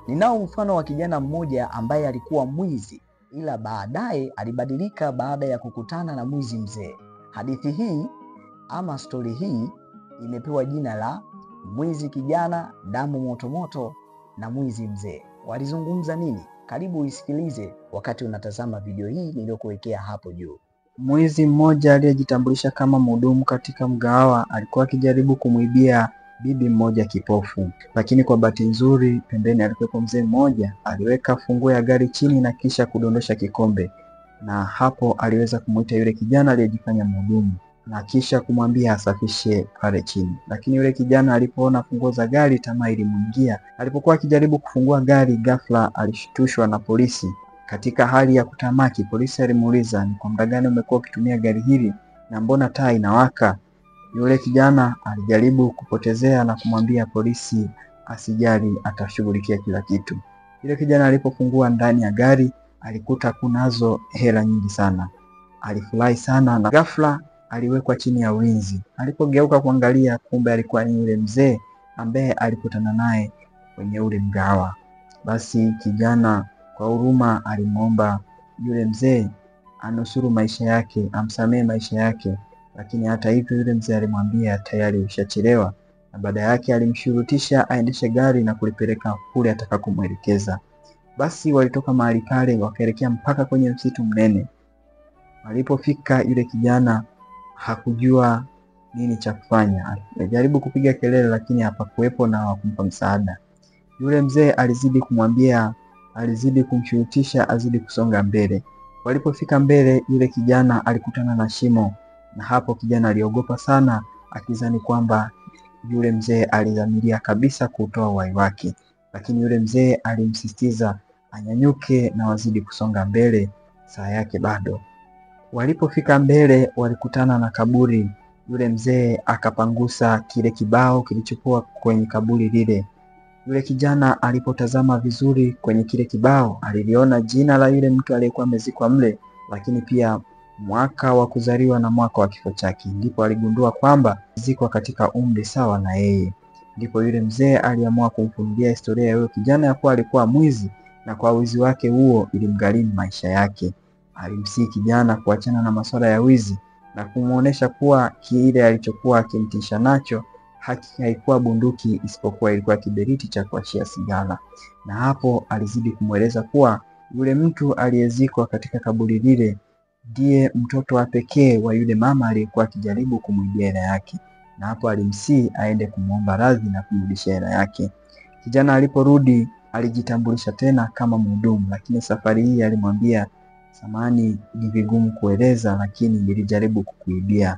Ninao mfano wa kijana mmoja ambaye alikuwa mwizi, ila baadaye alibadilika baada ya kukutana na mwizi mzee. Hadithi hii ama stori hii imepewa jina la Mwizi Kijana, Damu Motomoto na Mwizi Mzee. Walizungumza nini? Karibu uisikilize wakati unatazama video hii niliyokuwekea hapo juu. Mwizi mmoja aliyejitambulisha kama mhudumu katika mgahawa alikuwa akijaribu kumwibia bibi mmoja kipofu, lakini kwa bahati nzuri pembeni alikuwepo mzee mmoja. Aliweka funguo ya gari chini na kisha kudondosha kikombe, na hapo aliweza kumuita yule kijana aliyejifanya mhudumu na kisha kumwambia asafishe pale chini. Lakini yule kijana alipoona funguo za gari, tamaa ilimwingia. Alipokuwa akijaribu kufungua gari, ghafla alishtushwa na polisi. Katika hali ya kutamaki, polisi alimuuliza, ni kwa muda gani umekuwa ukitumia gari hili na mbona taa inawaka? Yule kijana alijaribu kupotezea na kumwambia polisi asijali, atashughulikia kila kitu. Yule kijana alipofungua ndani ya gari alikuta kunazo hela nyingi sana. Alifurahi sana na ghafla aliwekwa chini ya ulinzi. Alipogeuka kuangalia, kumbe alikuwa ni yule mzee ambaye alikutana naye kwenye ule mgahawa. Basi kijana kwa huruma alimwomba yule mzee anusuru maisha yake, amsamehe maisha yake, lakini hata hivyo yule mzee alimwambia tayari ushachelewa, na baada yake alimshurutisha aendeshe gari na kulipeleka kule atakakomwelekeza. Basi walitoka mahali pale wakaelekea mpaka kwenye msitu mnene. Walipofika, yule kijana hakujua nini cha kufanya. Alijaribu kupiga kelele lakini hapakuwepo na wakumpa msaada. Yule mzee alizidi kumshurutisha azidi kusonga mbele. Walipofika mbele, yule kijana alikutana na shimo, na hapo kijana aliogopa sana, akizani kwamba yule mzee alidhamiria kabisa kutoa uhai wake. Lakini yule mzee alimsisitiza anyanyuke na wazidi kusonga mbele, saa yake bado. Walipofika mbele, walikutana na kaburi. Yule mzee akapangusa kile kibao kilichokuwa kwenye kaburi lile. Yule kijana alipotazama vizuri kwenye kile kibao, aliliona jina la yule mtu aliyekuwa amezikwa mle, lakini pia mwaka wa kuzaliwa na mwaka wa kifo chake. Ndipo aligundua kwamba zikwa katika umri sawa na yeye. Ndipo yule mzee aliamua kumfunulia historia ya yule kijana ya kuwa alikuwa mwizi, na kwa wizi wake huo ilimgharimu maisha yake. Alimsihi kijana kuachana na masuala ya wizi na kumuonesha kuwa kile alichokuwa akimtisha nacho haikuwa bunduki, isipokuwa ilikuwa kiberiti cha kuashia sigara. Na hapo alizidi kumweleza kuwa yule mtu aliyezikwa katika kaburi lile ndiye mtoto wa pekee wa yule mama aliyekuwa akijaribu kumwibia hela yake. Na hapo alimsihi aende kumwomba radhi na kumrudishia hela yake. Kijana aliporudi alijitambulisha tena kama mhudumu, lakini safari hii alimwambia, samahani, ni vigumu kueleza, lakini nilijaribu kukuibia.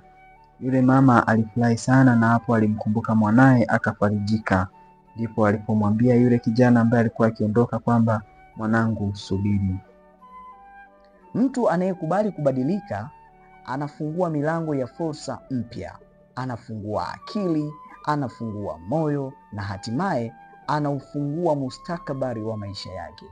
Yule mama alifurahi sana, na hapo alimkumbuka mwanae akafarijika. Ndipo alipomwambia yule kijana ambaye alikuwa akiondoka kwamba, mwanangu, subiri. Mtu anayekubali kubadilika anafungua milango ya fursa mpya, anafungua akili, anafungua moyo na hatimaye anaufungua mustakabali wa maisha yake.